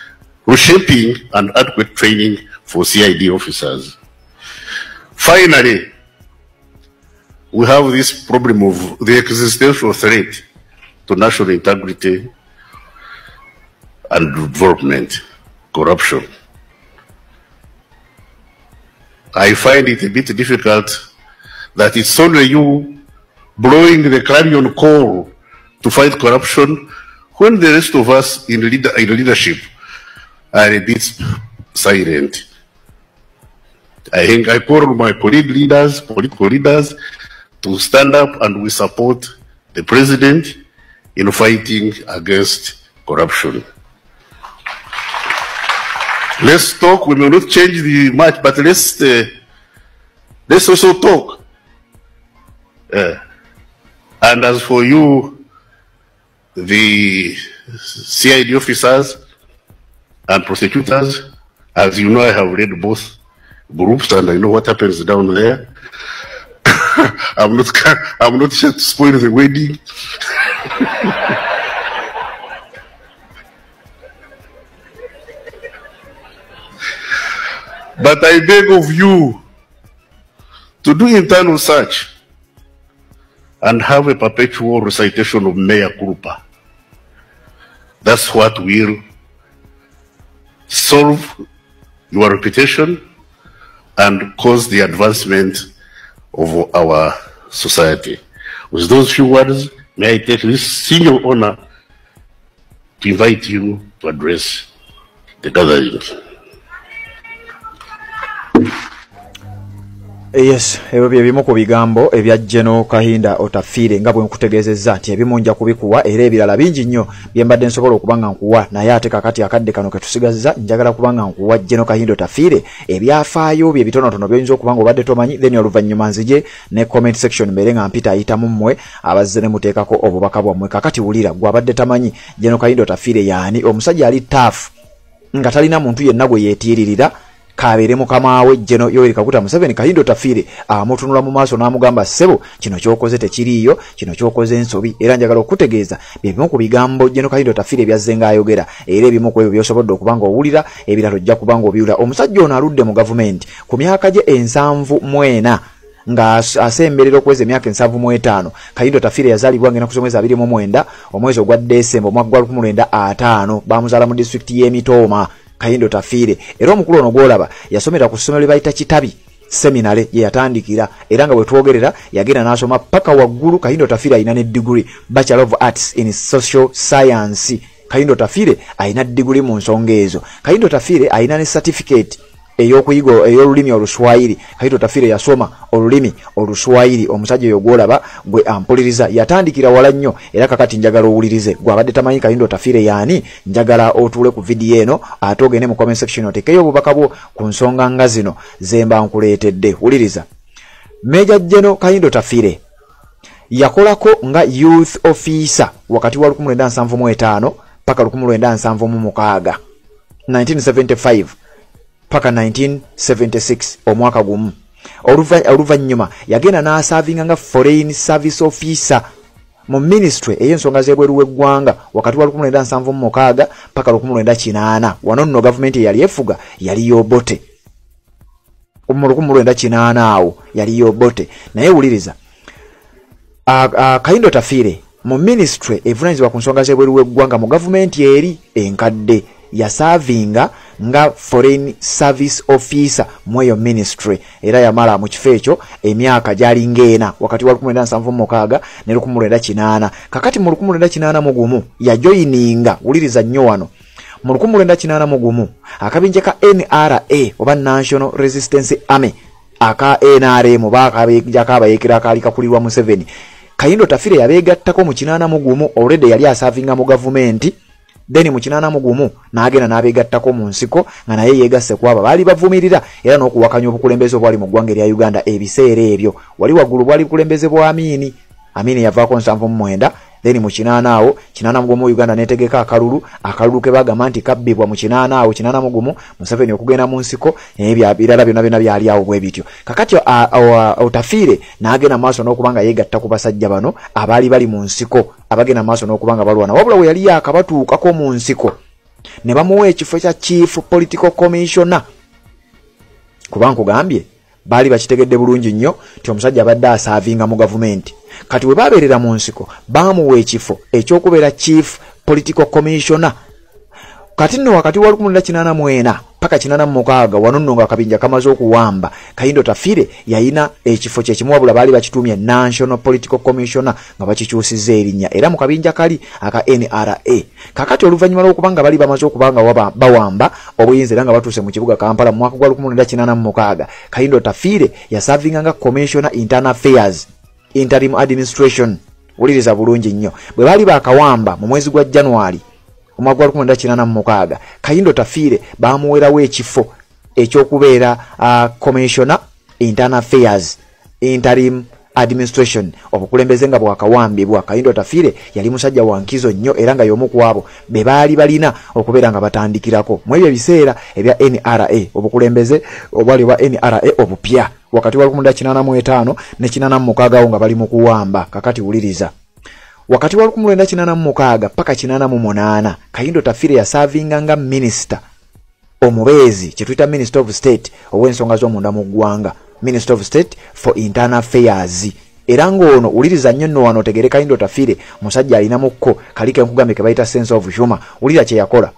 reshaping and adequate training for CID officers. Finally, we have this problem of the existential threat to national integrity and development, corruption. I find it a bit difficult that it's only you blowing the clarion call to fight corruption when the rest of us in leadership are a bit silent. I think I call on my political leaders to stand up and we support the president in fighting against corruption. Let's talk. We may not change the match, but let's also talk. And as for you, the CID officers and prosecutors, as you know, I have read both groups and I know what happens down there. I'm not here to spoil the wedding. But I beg of you to do internal search and have a perpetual recitation of mea culpa. That's what will solve your reputation and cause the advancement of our society. With those few words, may I take this single honor to invite you to address the gathering. Yes, ebyo byebimu ku bigambo ebya General Kahinda Otafiire nga bwe nkutegeezezza nti ebimu nja kubikuwa era ebirala bingi nnyo bye mbadde nsobola okubanga nkuwa naye ate kakati akadde kano ke tusigazza njagala kubanga nkuwa General Kahinda Otafiire ebyafaayo bye bitonotono by'oyinza okubanga obadde tomanyi then oluvannyuma nzije ne comment section mbere nga mpita ayitamu mmwe abazze ne muteekako obubaka bwammwe kakati wulira gwe abadde tamanyi General Kahinda Otafiire yaani omusajja ali taafu nga talina muntu yenna gwe yeetiiririra kabere mukama we General Yoweri Kaguta Museveni Kahinda Otafiire amutunula mu maaso n'amugamba ssebo kino kyokoze tekiriiyo kino kyokoze ensobi era njagala okutegeeza bimu ku bigambo General Kahinda Otafiire byazzenga ayogera era ebimu ku ebyo byosobodde okubanga owulira ebirala ojja kubanga obiwula omusajja ono aludde mu gavumenti ku myaka gye 74 nga asemberera okweza emyaka 75 Kahinda Otafiire yazaalibwa ngena kusomeza 29 omwezi ogwa Desemba omwaka gwa 1905 bamuzaala mu district y'Emitooma Kahinda Otafiire era omukulu ono gwolaba yasomera ku ssomero bayita Kitabi seminary ye yatandikira era nga bwe twogerera yagenda n'asoma paka waggulu Kahinda Otafiire alina ne degree Bachelor of Arts in Social Science Kahinda Otafiire alina degree mu nsonga ezo Kahinda Otafiire alina ne certificate eyokuyiga ey'olulimi Oluswayiri Kahinda Otafiire yasoma olulimi Oluswayiri omusajja oyo gwolaba gwe ampuliriza yatandikira wala nnyo era kakati njagala owulirize gwe abadde tamanyi Kahinda Otafiire yaani njagala otuule ku video eno ate ogende mu comment section otekeyo obubaka bwo ku nsonga nga zino zemba nkuleetedde wuliriza Major General Kahinda Otafiire yakolako nga youth officer wakati wa 1975 paka 1976 1975 paka 1976 omwaka gumu oluvannyuma yagenda n'asavinga nga foreign service officer mu ministry ey'ensonga z'ebweru w'eggwanga wakati wa 1976 paka 1980 wano nno gavumenti yali efuga yali Yobote mu 1980 awo yali Yobote naye wuliriza Kahinda Otafiire mu ministry evunaanyizibwa ku nsonga z'ebweru w'eggwanga mu gavumenti eri enkadde yasavinga nga foreign service officer mweyo ministry era yamala mu kifo ekyo emyaka gyali ngena wakati wa 1976 ne 1980 kakati mu 1981 yajoyininga wuliriza nnyo wano mu 1981 akabinja ka NRA oba National Resistance Army aka NRM bakabinja kabayekera kali kakulirwa Museveni Kahinda Otafiire yabeegattako mu 81 already yali asavinga mu gavumenti then mu 81 n'agenda n'abeegattako mu nsiko nga naye yeegasse kwaba baali bavumirira era n'okuwakanya obukulembeze obwali mu ggwanga erya Uganda ebiseera ebyo wali waggulu bwali bukulembeze bwa Amini yavaako 79 then mu 80 awo 81 Uganda netegeka akalulu ke bagamba nti kabbibwa mu 80 awo 81 Museveni okugenda mu nsiko ebirala byonna byali awo bwe bityo kakati Otafiire n'agenda maaso n'okubanga yeegatta ku basajja bano abaali bali mu nsiko abagenda maaso n'okubanga balwana wabula we yali yakabatuukako mu nsiko ne bamuwa ekifo kya chief political commissioner kuba nkugambye bali bakitegedde bulungi nnyo nti omusajja abadde asaavinga mu gavumenti. Kati we babeerera mu nsiko baamuwa ekifo ekyokubeera chief political commissioner. Kati nno wakati wa 1984 paka 1986 wano nno nga kabinja kamaze okuwamba Kayindo Tafire yayina ekifo kye kimu wabula baali bakitumye National Political Commissioner nga bakikyusizza erinnya era mu kabinja kali aka NRA. Kakati oluvannyuma lw'okubanga bali bamaze okubanga bawamba obuyinza era nga batuuse mu kibuga Kampala mu mwaka gwa 1986 Kayindo Tafire yasavinga nga Commissioner Internal Affairs Interim Administration. Wuliriza bulungi nnyo bwe baali bakawamba mu mwezi gwa January omwaka gwa 1986 Kayindo Tafire baamuwerawo ekifo ekyokubeera Commissioner Internal Affairs Interim Administration. Obukulembeze nga bwakawambibwa Kayindo Tafire yali musajja wa nkizo nnyo era nga y'omu ku abo be baali balina okubeera nga batandikirako mu ebyo ebiseera ebya NRA obukulembeze obwali bwa NRA obupya wakati wa 1985 ne 1986 nga bali mu kuwamba. Kakati wuliriza wakati wa 1986 paka 1988 Kayindo Tafire yasavinga nga minister omubezi kye tuyita Minister of State ow'ensonga z'omunda mu ggwanga, Minister of State for Internal Affairs. Era ng'ono uliriza nnyo nno wano otegere Kayindo Tafire musajja alina mukko kalike nkugambe ke bayita sense of humor. Ulira kye yakola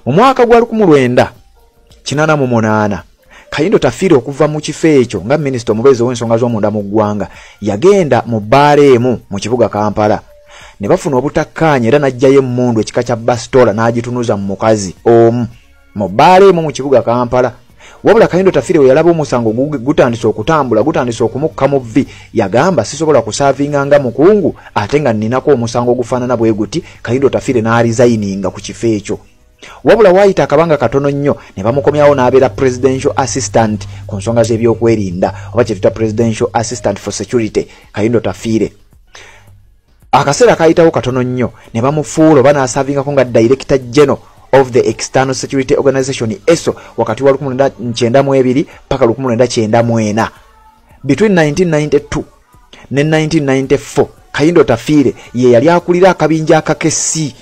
mu mwaka gwa 1988 Kayindo Tafire okuva mu kifo ekyo nga minister omubezi ow'ensonga z'omunda mu ggwanga yagenda mu bbaaleemu mu kibuga Kampala ne bafuna obutakkaanya era n'ajjayo emmundu ekika kya bastola n'agitunuza mu mukazi omu mu bbaaleemu mu kibuga Kampala. Wabula Kayindo Tafire we yalaba omusango gutandise okutambula gutandise okumukka mu vvi yagamba sisobola kusaavinga nga mukungu ate nga nninako omusango ogufaanana bwe guti. Kayindo Tafire n'alizayininga ku kifo ekyo. Wabula waayita akabanga katono nnyo ne bamukomyawo n'abeera presidential assistant ku nsonga z'ebyokwerinda oba kye tuta presidential assistant for security Kayindo Tafire. Akaseera kayitawo katono nnyo ne bamufuula oba n'asaavingako nga director general of the External Security Organization ESO wakati wa 1992 paka 1994. Between 1992 ne 1994 Kayindo Tafire ye yali akulira akabinja akakesi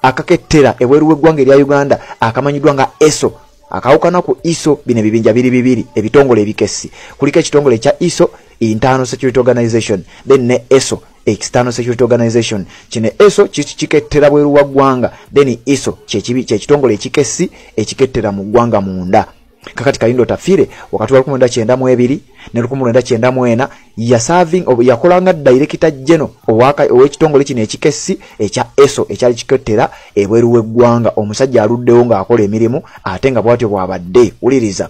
akakettera ebweru w'eggwanga erya Uganda akamanyiddwa nga ESO. Akawukana ku ISO bino ebibinja bibiri ebitongole ebikesi. Kuliko ekitongole ekya ISO Internal Security Organization then ne ESO External Security Organization. Kino ESO kikettera bweru wa ggwanga then ISO kyekitongole ekikesi ekikettera mu ggwanga munda. Kakati Kayindo Tafire wakati wa 1992 ne 1994 yakolanga director general ow'ekitongole kino ekikesi ekya ESO ekyali kikettera ebweru w'eggwanga. Omusajja aluddewo ng'akola emirimu ate nga bwatyo bwabadde. Wuliriza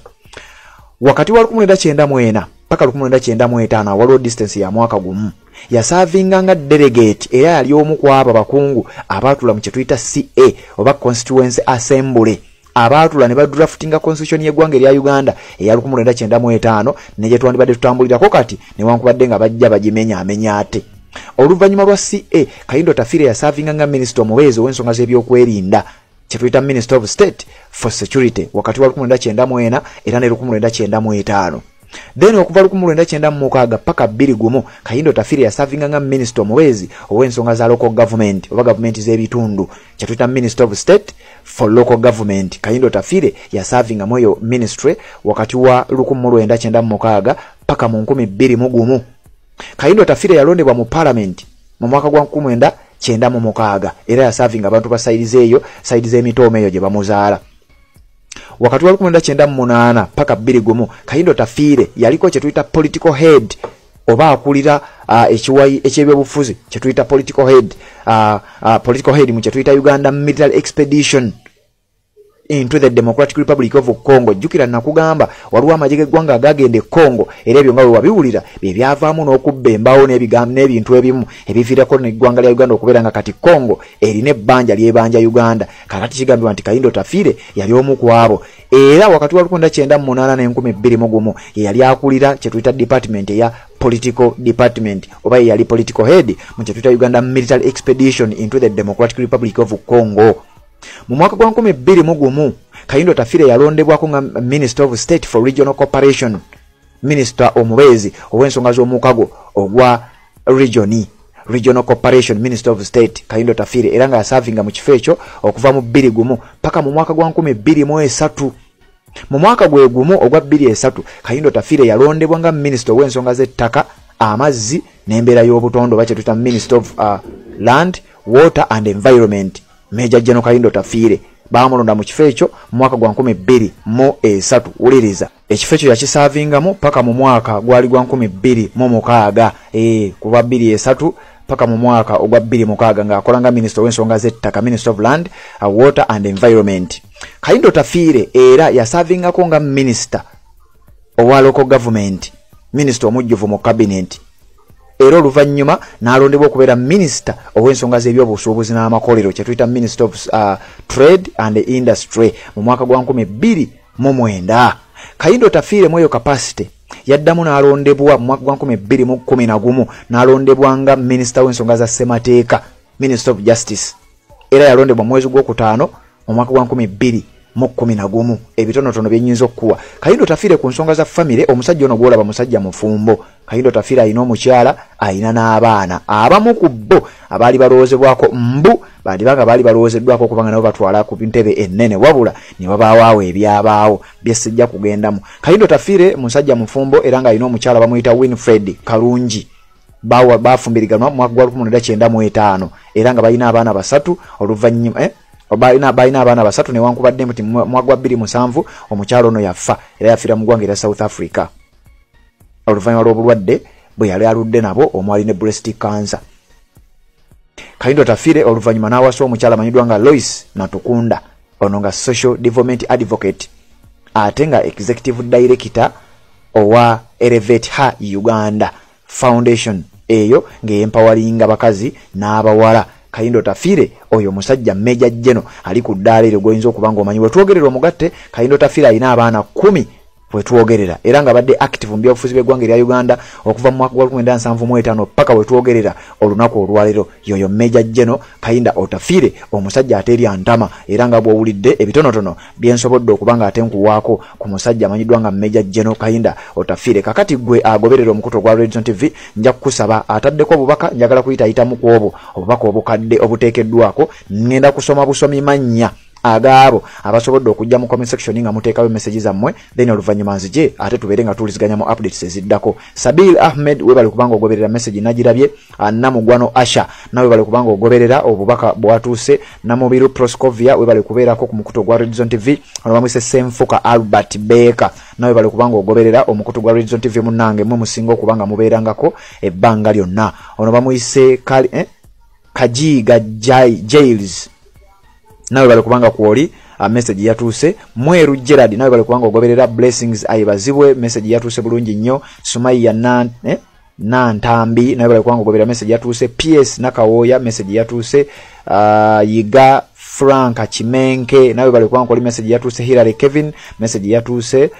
wakati wa 1994 paka 1995 waliwo distance ya mwaka gumu yasavinga nga delegate era yali omu ku abo abakungu abaatula mu kye tuyita CA oba Constituency Assembly abaatula ne badraftinga constitution y'eggwanga erya Uganda eya 1995 ne gye twandibadde tutambulirako kati newankubadde nga bajja bagimenya ate. Oluvannyuma lwa CA Kayindo Tafire yasavinga nga minister omubezi ow'ensonga z'ebyokwerinda kye tuyita Minister of State for Security wakati wa 1994 era ne 1995. Then okuva 1996 paka 2001 Kayindo Tafire yasavinga nga minister omubezi ow'ensonga za local government oba government z'ebitundu kye tuyita Minister of State for Local Government. Kayindo Tafire yasavinga mu eyo ministry wakati wa 1996 paka mu 2001. Kayindo Tafire yalondebwa mu parliament mu mwaka gwa 1996 era yasavinga abantu ba side eyo side z'emitooma eyo gye bamuzaala. Wakati wa 1998 paka 2001 Kayindo Tafire yaliko kye tuyita political head oba akulira ekiwayi eky'ebyobufuzi kye tuyita political head mu kye tuyita Uganda Military Expedition into the Democratic Republic of Congo. Jukira nakugamba waliwo amagye g'eggwanga agagenda e Congo era ebyo nga bwe wabiwulira bye byavaamu n'okubba embaawo n'ebintu ebimu ebiviirako n'eggwanga lya Uganda okubeera nga kati Congo erina ebbanja lyebanja Uganda. Kakati kigambibwa nti Kayindo Tafire yali omu ku abo era wakati wa 1998 ne 2001 ye yali akulira kye tuyita department eya political department oba yali political head mu kye tuyita Uganda Military Expedition into the Democratic Republic of Congo. Mu mwaka gwa 2001 Kayindo Tafire yalondebwako nga Minister of State for Regional Cooperation, Minister omubezi ow'ensonga z'omukago ogwa Regional Cooperation, Minister of State Kayindo Tafire era nga yasavinga mu kifo ekyo okuva mu 2001 paka mu mwaka gwa 2003 mu mwaka gwe gumu ogwa 2003 Kayindo Tafire yalondebwa nga Minister w'ensonga z'ettaka amazzi n'embeera y'obutondo bakye tuta Minister of Land, Water and Environment. Major General Kayindo Tafire baamulonda mu kifo ekyo mu mwaka gwa 2003. Wuliriza ekifo ekyo yakisavingamu paka mu mwaka gwali gwa 2006 kuba 2003 paka mu mwaka ogwa 2006 ng'akolanga Minister w'ensonga z'ettaka, Minister of Land, Water and Environment. Kayindo Tafire era yasavingako nga Minister owa local government, Minister omujjuvu mu cabinet. Era oluvannyuma n'alondebwa okubeera Minister ow'ensonga z'ebyobusuubuzi n'amakolero kye tuyita Minister of Trade and Industry mu mwaka gwa 2009. Kayindo Tafire mweyo capacity yaddamu n'alondebwa mu mwaka gwa 2011 n'alondebwa nga Minister w'ensonga za ssemateeka, Minister of Justice. Era yalondebwa mwezi gw'okutaano mu mwaka gwa 2011. Ebitonotono byenyinza okuwa Kayindo Tafire ku nsonga za family. Omusajja ono gwolaba musajja mufumbo. Kayindo Tafire ayina omukyala, ayina n'abaana. Abamu ku bo abaali balowoozebwako mbu baali balowoozeddwako okubanga nabo batwala ku ntebe ennene, wabula ne babaawo ebyabaawo bye sijja kugendamu. Kayindo Tafire musajja mufumbo era nga ayina omukyala bamuyita Winfred Kalungi. Bafumbiriganwa mu mwaka gwa 1995 era nga balina abaana basatu. Oluvannyuma balina abaana basatu newankubadde nti mu mwaka gwa 2007 omukyala ono yafa era yafiira mu ggwanga erya South Africa oluvannyuma lw'obulwadde bwe yali aludde nabo omwali ne breast cancer. Kayindo Tafire oluvannyuma n'awasa omukyala amanyiddwa nga Lois Natukunda, ono nga social development advocate ate nga executive director owa Elevate Her Uganda Foundation, eyo ng'empoweringa bakazi n'abawala. Kayindo Tafire oyo musajja Major General ali ku ddaala eryo goyinza okuba ng'omanyi. Bwetwogerera omugatte Kayindo Tafire alina abaana 10 bwetwogerera era nga badde active mu byabufuzi b'eggwanga erya Uganda okuva mu mwaka gwa 1975 paka bwetwogerera olunaku olwaleero. Yoyo Major General Kayindo Tafire omusajja ateerya ntama era nga bw'owulidde ebitonotono byensobodde okuba nga ate nkuwaako ku musajja amanyiddwa nga Major General Kayindo Tafire. Kakati gwe agoberera omukuto gwa Redson TV nja kukusaba ataddeko obubaka njagala kuyitayitamu ku obwo obubaka obukadde obuteekeddwako. Ngenda kusoma busomi mannya agabo abasobodde okujja mu comment section nga muteekayo message zammwe, then oluvannyuma nzije ate tubeere nga tuliziganya mu updates eziddako. Sabil Ahmed webale kubanga ogoberera message nagirabye. Namugwano Asha nawe bale kubanga ogoberera obubaka bwatuuse. Namubiru Proscovia webale kubeerako ku mukuto gwa Redson TV. Ono bamwise Semfuka Albert Baker nawe bale kubanga ogoberera omukuto gwa Redson TV munnange mwe musinga okubanga mubeerangako ebbanga lyonna. Ono bamwise Kajiga Jails nawe bale kubanga kwoli message yatuuse. Mweru Gerard nawe bale kubanga ogoberera. Blessings ayibazibwe message yatuuse bulungi nnyo. Sumaiya Nantambi nawe bale kubanga ogoberera message yatuuse. PS Nakawoya message yatuuse. Yiga Frank Chimenke nawe bale kubanga kwoli message yatuuse. Hilary Kevin message yatuuse.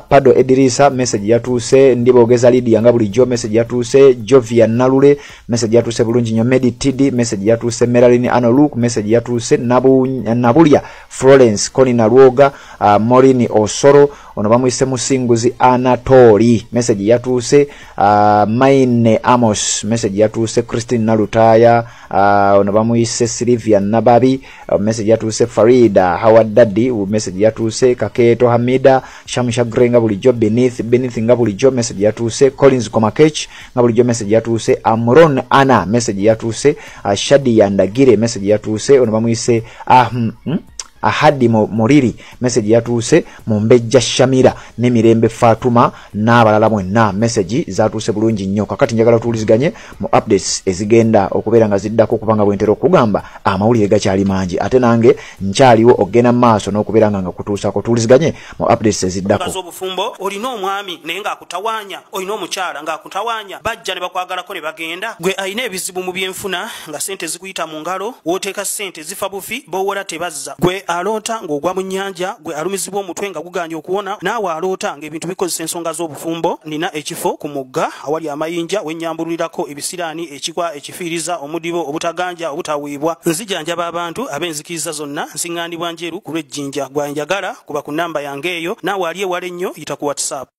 Pado Edirisa message yatuuse. Ndibogeza Lydia nga bulijjo message yatuuse. Jovia Nalule message yatuuse bulungi nnyo. Medi Tidi message yatuuse. Melaline Anoluk message yatuuse. Nabulya Florence Koni Nalwoga. Morini Osoro ono bamwise Musinguzi Anatoli message yatuuse. Maine Amos message yatuuse. Christine Nalutaya ono bamwise Sylvia Nababi message yatuuse. Farida Howard Daddy message yatuuse. Kaketo Hamida Shamsha Grenga bulijjo. Beneath nga bulijjo message yatuuse. Collins Komakech nga bulijjo message yatuuse. Amron Ana message yatuuse. Shadi Yandagire message yatuuse. ono bamwise Ahadi Moriri message yatuuse. Mumbejja Shamira ne Mirembe Fatuma n'abalala mwenna message zatuuse bulungi nnyo. Kakati njagala tuuliziganye mu updates ezigenda okubeera nga ziddako kubanga bwentera okugamba amawulire gakyali mangi ate nange nkyaliwo okgenda mu maaso n'okubeera nga kutuusako. Tuuliziganye mu updates eziddako. Obufumbo olina omwami naye ng'akutawaanya, olina omukyala ng'akutawaanya, bajja ne bakwagalako ne bagenda. Gwe ayina ebizibu mu byenfuna nga ssente zikuyita mu ngalo, wooteeka ssente zifa bufi b'owola tebazza. Gwe aloota ng'ogwa mu nnyanja, gwe alumizibwa omutwe nga guganja okuwona, naawe aloota ng'ebintu bikozesa ensonga z'obufumbo. Nina ekifo ku mugga awali amayinja wennyambulirako ebisiraani, ekikwa, ekifiiriza, omudibo, obutaganja, obutaweebwa. Nzijanjaba abantu ab'enzikiriza zonna, nsiŋŋaanibwa njeru ku lw'ejjinja. Gwanjagala kuba ku nnamba yange eyo, naawe ali ewala ennyo yita ku WhatsApp.